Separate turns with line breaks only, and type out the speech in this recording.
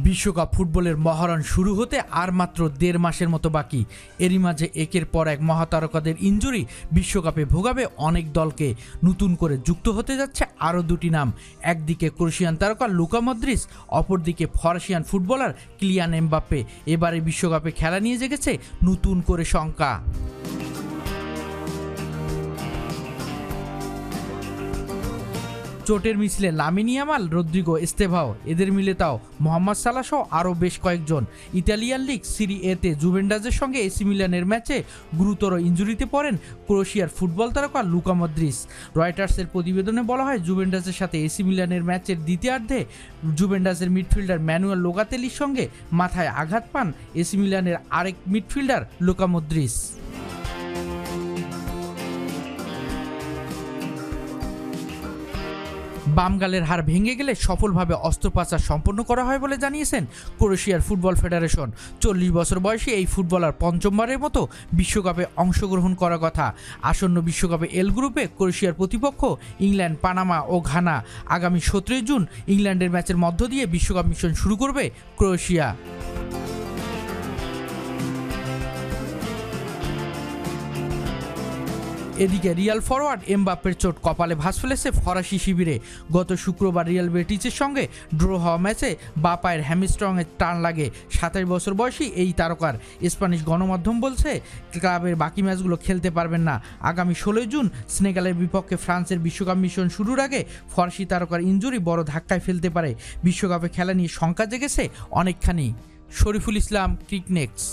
বিশ্বকাপ ফুটবলের মহারণ শুরু হতে আর মাত্র 1.5 মাসের মতো বাকি। এরই মাঝে একের পর এক মহাতারকাদের ইনজুরি বিশ্বকাপে ভোগাবে অনেক দলকে। নতুন করে যুক্ত হতে যাচ্ছে আরও দুটি নাম। একদিকে ক্রোয়েশিয়ান তারকা লুকা মদ্রিচ, অপরদিকে ফরাসিয়ান ফুটবলার কিলিয়ান এমবাপ্পে। এবারে বিশ্বকাপে খেলা নিয়ে জেগেছে নতুন করে শঙ্কা। চোটের মিছিলে লামিন ইয়ামাল, রদ্রিগো এস্তেভাও, এদের মিলে তাও মোহাম্মদ সালাহ সহ আরও বেশ কয়েকজন। ইতালিয়ান লিগ সিরি এতে জুভেন্টাসের সঙ্গে এসি মিলানের ম্যাচে গুরুতর ইনজুরিতে পড়েন ক্রোয়েশিয়ার ফুটবল তারকা লুকা মদ্রিচ। রয়টার্সের প্রতিবেদনে বলা হয়, জুভেন্টাসের সাথে এসি মিলানের ম্যাচের দ্বিতীয়ার্ধে জুভেন্টাসের মিডফিল্ডার ম্যানুয়েল লোকাতেলির সঙ্গে মাথায় আঘাত পান এসি মিলানের আরেক মিডফিল্ডার লুকা মদ্রিচ। বামগালের হাড় ভেঙে গেলে সফলভাবে অস্ত্রোপচার সম্পন্ন করা হয় বলে জানিয়েছেন ক্রোয়েশিয়ার ফুটবল ফেডারেশন। 40 বছর বয়সী এই ফুটবলার পঞ্চমবারের মতো বিশ্বকাপে অংশগ্রহণ করার কথা। আসন্ন বিশ্বকাপে এল গ্রুপে ক্রোয়েশিয়ার প্রতিপক্ষ ইংল্যান্ড, পানামা ও ঘানা। আগামী 17 জুন ইংল্যান্ডের ম্যাচের মধ্য দিয়ে বিশ্বকাপ মিশন শুরু করবে ক্রোয়েশিয়া। এদিকে রিয়াল ফরওয়ার্ড এমবাপ্পের চোট কপালে ভাঁজ ফেলেছে ফরাসি শিবিরে। গত শুক্রবার রিয়াল বেটিসের সঙ্গে ড্র হওয়া ম্যাচে বাঁ পায়ের হ্যামস্ট্রংয়ের টান লাগে 27 বছর বয়সী এই তারকার। স্প্যানিশ গণমাধ্যম বলছে, ক্লাবের বাকি ম্যাচগুলো খেলতে পারবেন না। আগামী 16 জুন সেনেগালের বিপক্ষে ফ্রান্সের বিশ্বকাপ মিশন শুরুর আগে ফরাসি তারকার ইনজুরি বড় ধাক্কায় ফেলতে পারে। বিশ্বকাপে খেলা নিয়ে শঙ্কা জেগেছে অনেকখানি। শরীফুল ইসলাম, ক্রিকনেক্স।